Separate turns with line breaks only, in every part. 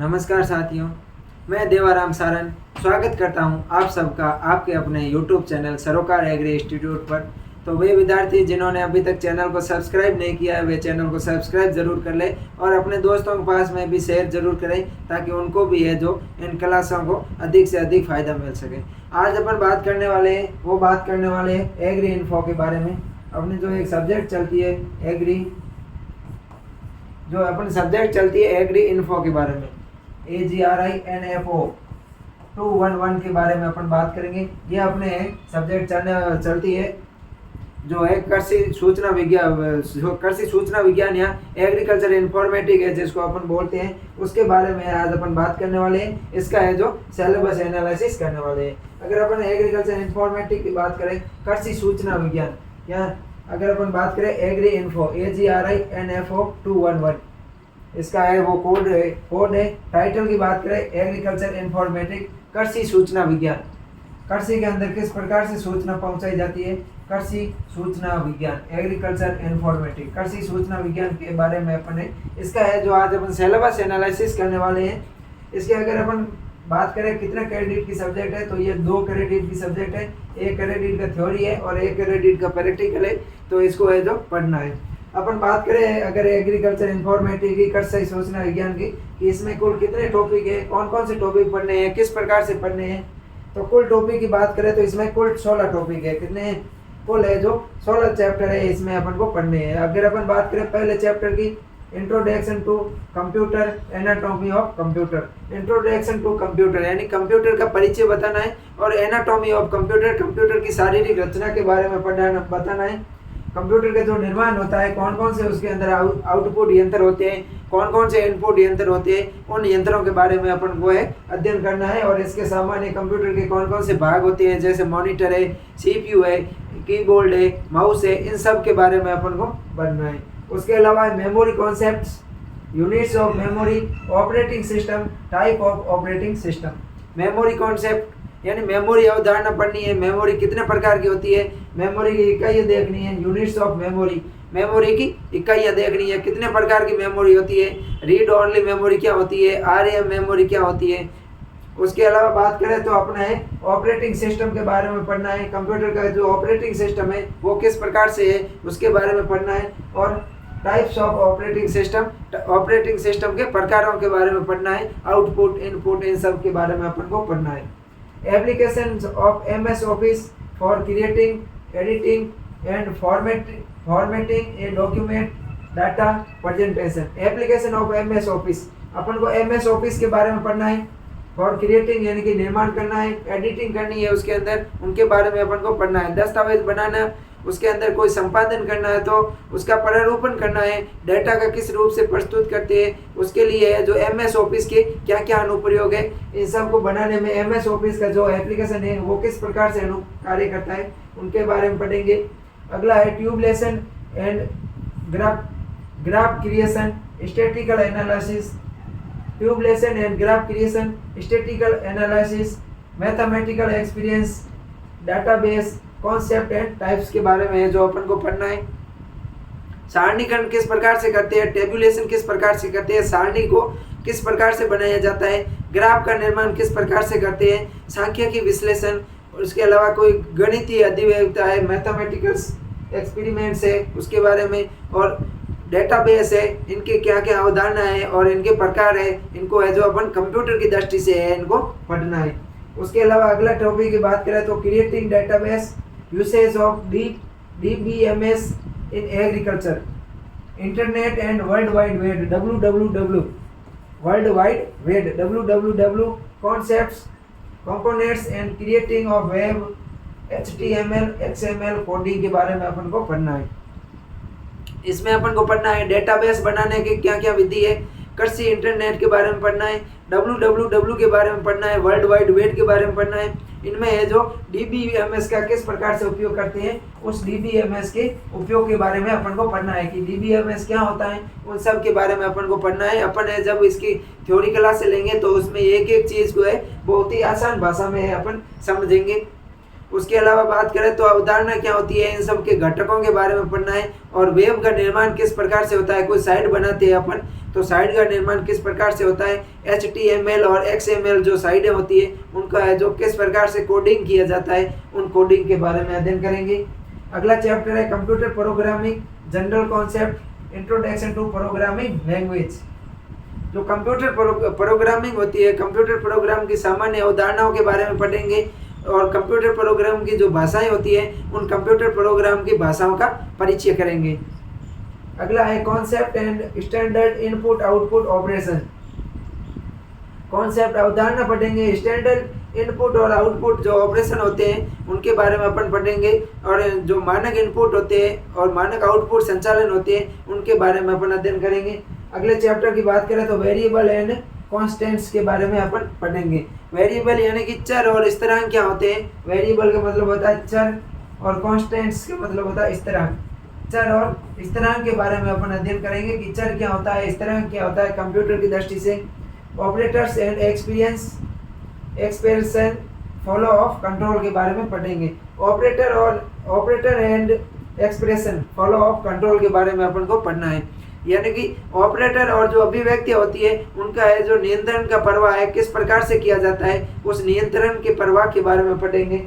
नमस्कार साथियों, मैं देवाराम सारन स्वागत करता हूं आप सबका आपके अपने YouTube चैनल सरोकार एग्री इंस्टीट्यूट पर। तो वे विद्यार्थी जिन्होंने अभी तक चैनल को सब्सक्राइब नहीं किया है वे चैनल को सब्सक्राइब ज़रूर कर लें और अपने दोस्तों के पास में भी शेयर ज़रूर करें ताकि उनको भी है जो इन क्लासों को अधिक से अधिक फ़ायदा मिल सके। आज अपन बात करने वाले हैं एग्री इन्फो के बारे में। अपनी जो एक सब्जेक्ट चलती है एग्री एग्री इन्फो के बारे में, AGRINFO 211 के बारे में अपन बात करेंगे। ये अपने सब्जेक्ट चलती है जो है कृषि सूचना विज्ञान या एग्रीकल्चर इन्फॉर्मेटिक है जिसको अपन बोलते हैं, उसके बारे में आज अपन बात करने वाले हैं। इसका है जो सिलेबस एनालिसिस करने वाले हैं। अगर अपन एग्रीकल्चर इन्फॉर्मेटिक की बात करें, कृषि सूचना विज्ञान, या अगर अपन बात करें एग्री इन्फो AGRINFO 211, इसका है वो कोड है। टाइटल की बात करें एग्रीकल्चर इन्फॉर्मेटिक कृषि सूचना विज्ञान। कृषि के अंदर किस प्रकार से सूचना पहुंचाई जाती है, कृषि सूचना विज्ञान, एग्रीकल्चर इन्फॉर्मेटिक कृषि सूचना विज्ञान के बारे में अपन है। इसका है जो आज अपन सिलेबस एनालिसिस करने वाले हैं। इसके अगर अपन बात करें कितने क्रेडिट की सब्जेक्ट है, तो ये 2 क्रेडिट की सब्जेक्ट है। 1 क्रेडिट का थ्योरी है और 1 क्रेडिट का प्रैक्टिकल है, तो इसको है जो पढ़ना है। अपन बात करें अगर एग्रीकल्चर इन्फॉर्मेटिक की कृषि सूचना विज्ञान की, कि इसमें कुल कितने टॉपिक है, कौन कौन से टॉपिक पढ़ने हैं, किस प्रकार से पढ़ने हैं। तो कुल टॉपिक की बात करें तो इसमें कुल 16 टॉपिक है। कितने हैं? कुल है जो 16 चैप्टर है, इसमें अपन को पढ़ने हैं। अगर अपन बात करें पहले चैप्टर की, introduction to computer, anatomy of computer. Introduction to computer यानी कंप्यूटर का परिचय बताना है, और एनाटॉमी ऑफ कंप्यूटर की शारीरिक रचना के बारे में बताना है। कंप्यूटर का जो निर्माण होता है, कौन कौन से उसके अंदर आउटपुट यंत्र होते हैं, कौन कौन से इनपुट यंत्र होते हैं, उन यंत्रों के बारे में अपन को है अध्ययन करना है। और इसके सामान्य कंप्यूटर के कौन कौन से भाग होते हैं, जैसे मॉनिटर है, CPU है, कीबोर्ड है, माउस है, इन सब के बारे में अपन को पढ़ना है। उसके अलावा memory concepts, units of memory, operating system, type of operating system. Memory concept यानी मेमोरी अवधारणा पढ़नी है। मेमोरी कितने प्रकार की होती है, मेमोरी की इकाइयाँ देखनी है। यूनिट्स ऑफ मेमोरी की इकाइयाँ देखनी है। कितने प्रकार की मेमोरी होती है, रीड ओनली मेमोरी क्या होती है, RAM मेमोरी क्या होती है। उसके अलावा बात करें तो अपना है ऑपरेटिंग सिस्टम के बारे में पढ़ना है। कंप्यूटर का जो ऑपरेटिंग सिस्टम है वो किस प्रकार से है उसके बारे में पढ़ना है। और टाइप्स ऑफ ऑपरेटिंग सिस्टम के प्रकारों के बारे में पढ़ना है। आउटपुट, इनपुट, इन सब के बारे में अपन को पढ़ना है। Applications of MS Office for creating, editing and formatting a document, data presentation. Application of MS Office, अपन को MS Office के बारे में पढ़ना है। फॉर क्रिएटिंग यानी कि निर्माण करना है, एडिटिंग करनी है उसके अंदर, उनके बारे में अपन को पढ़ना है। दस्तावेज बनाना, उसके अंदर कोई संपादन करना है तो उसका प्रारूपण करना है। डाटा का किस रूप से प्रस्तुत करते हैं, उसके लिए जो MS ऑफिस के क्या क्या अनुप्रयोग है, इन सब को बनाने में MS ऑफिस का जो एप्लीकेशन है वो किस प्रकार से कार्य करता है, उनके बारे में पढ़ेंगे। अगला है tabulation and graph creation, statical analysis, tabulation and graph creation, statical analysis, mathematical experience, database, concept and types के बारे में है जो अपन को पढ़ना है। सारणीकरण किस प्रकार से करते हैं, टेबुलेशन किस प्रकार से करते हैं, सारणी को किस प्रकार से बनाया जाता है, ग्राफ का निर्माण किस प्रकार से करते हैं, सांख्यिकी विश्लेषण, उसके अलावा कोई गणितीय अधिवेता है, मैथमेटिकल एक्सपेरिमेंट्स है उसके बारे में, और डेटाबेस है, इनके क्या क्या अवधारणा है और इनके प्रकार है, इनको है जो अपन कंप्यूटर की दृष्टि से है इनको पढ़ना है। उसके अलावा अगला टॉपिक की बात करें तो creating database, usage of DBMS in agriculture, internet and world wide web, WWW, concepts, components and creating of web, HTML, XML coding के बारे में अपन को पढ़ना है। इसमें अपन को पढ़ना है डेटाबेस बनाने की क्या क्या विधि है, कृषि इंटरनेट के बारे में पढ़ना है, WWW के बारे में पढ़ना है, वर्ल्ड वाइड वेब के बारे में पढ़ना है। इनमें है जो DBMS का किस प्रकार से उपयोग करते हैं, उस DBMS के उपयोग के बारे में अपन को पढ़ना है कि DBMS क्या होता है, उन सब के बारे में अपन को पढ़ना है। अपन है जब इसकी थ्योरी क्लास से लेंगे तो उसमें एक एक चीज़ को है बहुत ही आसान भाषा में है अपन समझेंगे। उसके अलावा बात करें तो अवधारणा क्या होती है, इन सब के घटकों के बारे में पढ़ना है। और वेब का निर्माण किस प्रकार से होता है, कोई साइट बनाते हैं अपन तो साइट का निर्माण किस प्रकार से होता है, HTML और XML जो साइटें होती है उनका है जो किस प्रकार से कोडिंग किया जाता है, उन कोडिंग के बारे में अध्ययन करेंगे। अगला चैप्टर है computer programming general concept introduction to programming language. जो कंप्यूटर प्रोग्रामिंग होती है, कंप्यूटर प्रोग्राम की सामान्य अवधारणाओं के बारे में पढ़ेंगे और कंप्यूटर प्रोग्राम की जो भाषाएं होती है उन कंप्यूटर प्रोग्राम की भाषाओं का परिचय करेंगे। अगला है concept and standard input output operation. Concept अवधारणा पढ़ेंगे, स्टैंडर्ड इनपुट और आउटपुट जो ऑपरेशन होते हैं उनके बारे में अपन पढ़ेंगे और जो मानक इनपुट होते हैं और मानक आउटपुट संचालन होते हैं उनके बारे में अपन अध्ययन करेंगे। अगले चैप्टर की बात करें तो वेरिएबल एंड कॉन्स्टेंट्स के बारे में अपन पढ़ेंगे। वेरिएबल यानी कि चर और स्थिरांक क्या होते हैं। वेरिएबल का मतलब होता है चर और कॉन्स्टेंट्स का मतलब होता है स्थिरांक। चर और स्थिरांक के बारे में अपन अध्ययन करेंगे कि चर क्या होता है, स्थिरांक क्या होता है कंप्यूटर की दृष्टि से। Operators and expression follow of control के बारे में पढ़ेंगे। Operator and expression follow of control के बारे में अपन को पढ़ना है। यानी कि ऑपरेटर और जो अभिव्यक्ति होती है उनका है जो नियंत्रण का प्रवाह है किस प्रकार से किया जाता है, उस नियंत्रण के प्रवाह के बारे में पढ़ेंगे।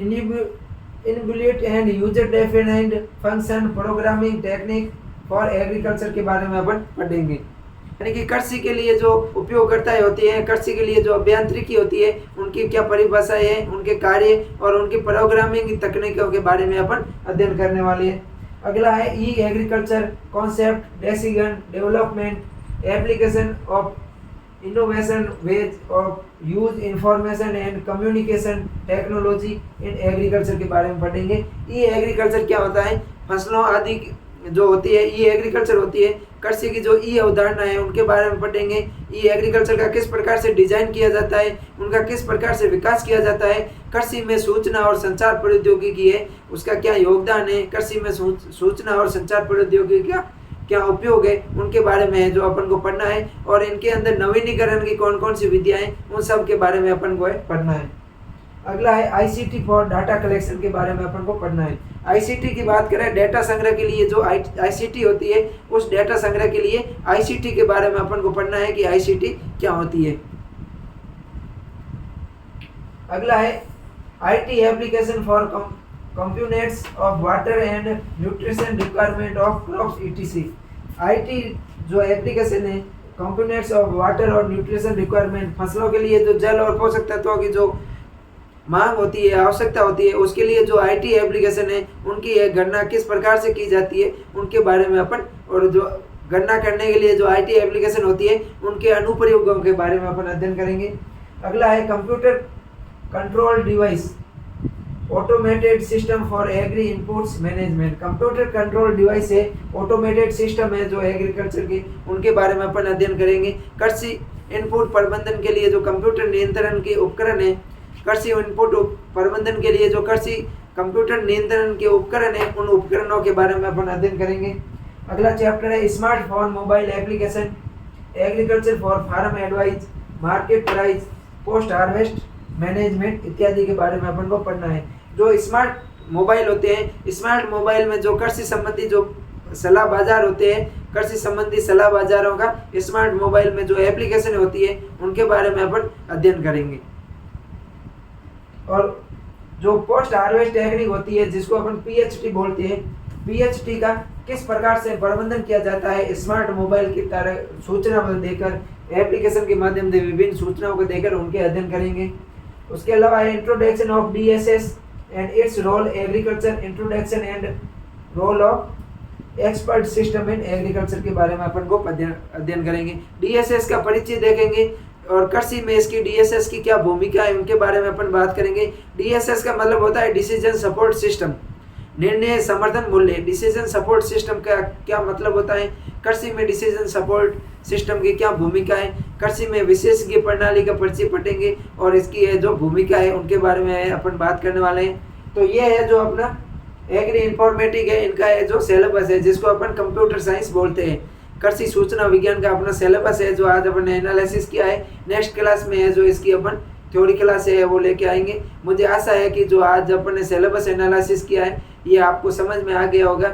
Inbuilt and user defined function programming technique for agriculture के बारे में अपन पढ़ेंगे। यानी कि कृषि के लिए जो उपयोगकर्ताएं होती हैं, कृषि के लिए जो अभियांत्रिकी होती है उनकी क्या परिभाषाएं हैं, उनके कार्य और उनकी प्रोग्रामिंग की तकनीकों के बारे में अपन अध्ययन करने वाले हैं। अगला है e agriculture concept decision development application of innovation ways of use information and communication technology in agriculture के बारे में पढ़ेंगे। ई एग्रीकल्चर क्या होता है, फसलों आदि जो होती है ई एग्रीकल्चर होती है, कृषि की जो ई अवधारणा है उनके बारे में पढ़ेंगे। ई एग्रीकल्चर का किस प्रकार से डिजाइन किया जाता है, उनका किस प्रकार से विकास किया जाता है, कृषि में सूचना और संचार प्रौद्योगिकी है उसका क्या योगदान है, कृषि में सूचना और संचार प्रौद्योगिकी का क्या उपयोग है, उनके बारे में है जो अपन को पढ़ना है। और इनके अंदर नवीनीकरण की कौन कौन सी विधियां हैं उन सब के बारे में अपन को पढ़ना है। अगला है आईसीटी फॉर डाटा कलेक्शन के बारे में अपन को पढ़ना है। आईसीटी की बात करें, डेटा संग्रह के लिए जो आईसीटी होती है उस डेटा संग्रह के लिए आईसीटी के बारे में अपन को पढ़ना है कि आईसीटी क्या होती है। अगला है IT application for components of water and nutrition requirement of crops etc. IT जो एप्लीकेशन है कंपोनेंट्स ऑफ वाटर और न्यूट्रिशन रिक्वायरमेंट, फसलों के लिए जो जल और पोषक तत्वों की जो मांग होती है, आवश्यकता होती है, उसके लिए जो आईटी एप्लीकेशन है उनकी गणना किस प्रकार से की जाती है उनके बारे में अपन, और जो गणना करने के लिए जो आईटी एप्लीकेशन होती है उनके अनुप्रयोगों के बारे में अपन अध्ययन करेंगे। अगला है computer control device automated system for agri inputs management. Computer control device है, ऑटोमेटेड सिस्टम है जो एग्रीकल्चर के, उनके बारे में अपन अध्ययन करेंगे। कृषि इनपुट प्रबंधन के लिए जो कंप्यूटर नियंत्रण के उपकरण है, कृषि इनपुट प्रबंधन के लिए जो कृषि कंप्यूटर नियंत्रण के उपकरण है उन उपकरणों के बारे में अपन अध्ययन करेंगे। अगला चैप्टर है smartphone mobile application agriculture for farm advice market price post harvest management इत्यादि के बारे में अपन को पढ़ना है। जो स्मार्ट मोबाइल होते हैं, स्मार्ट मोबाइल में जो कृषि संबंधी जो सलाह बाजार होते हैं, कृषि संबंधी सलाह बाजारों का स्मार्ट मोबाइल में जो एप्लीकेशन होती है उनके बारे में अपन अध्ययन करेंगे। और जो पोस्ट हार्वेस्ट टेक्निक होती है जिसको अपन पीएचटी बोलते हैं, पीएचटी का किस प्रकार से प्रबंधन किया जाता है स्मार्ट मोबाइल की तरह सूचना देकर, एप्लीकेशन के माध्यम से विभिन्न सूचनाओं को देकर उनके अध्ययन करेंगे। उसके अलावा introduction of DSS and its role agriculture, introduction and role of expert system in agriculture के बारे में अपन को अध्ययन करेंगे। डीएसएस का परिचय देखेंगे और कृषि में इसकी डीएसएस की क्या भूमिका है उनके बारे में अपन बात करेंगे। डीएसएस का मतलब होता है डिसीजन सपोर्ट सिस्टम, निर्णय समर्थन मूल्य। डिसीजन सपोर्ट सिस्टम का क्या मतलब होता है, कृषि में डिसीजन सपोर्ट सिस्टम की क्या भूमिका है, कृषि में विशेषज्ञ प्रणाली का परिचय पढ़ेंगे और इसकी जो भूमिका है उनके बारे में अपन बात करने वाले हैं। तो ये है जो अपना एग्री इन्फॉर्मेटिक है, इनका है जो सिलेबस है जिसको अपन कंप्यूटर साइंस बोलते हैं। कृषि सूचना विज्ञान का अपना सिलेबस है जो आज अपन ने एनालिसिस किया है। नेक्स्ट क्लास में है जो इसकी अपन थ्योरी क्लास है वो लेके आएंगे। मुझे आशा है कि जो आज अपन ने सिलेबस एनालिसिस किया है ये आपको समझ में आ गया होगा।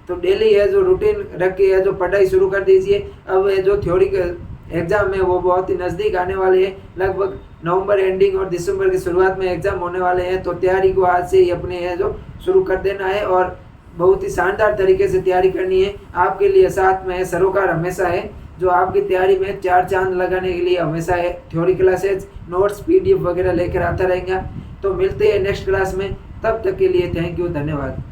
तो डेली है जो रूटीन रख के है जो पढ़ाई शुरू कर दीजिए। अब जो थ्योरी के एग्ज़ाम है वो बहुत ही नज़दीक आने वाले हैं, लगभग नवंबर एंडिंग और दिसंबर की शुरुआत में एग्ज़ाम होने वाले हैं। तो तैयारी को आज से ही अपने है जो शुरू कर देना है और बहुत ही शानदार तरीके से तैयारी करनी है। आपके लिए साथ में सरोकार हमेशा है जो आपकी तैयारी में चार चांद लगाने के लिए हमेशा है। थ्योरी क्लासेज, नोट्स, PDF वगैरह लेकर आता रहेगा। तो मिलते हैं नेक्स्ट क्लास में, तब तक के लिए थैंक यू, धन्यवाद।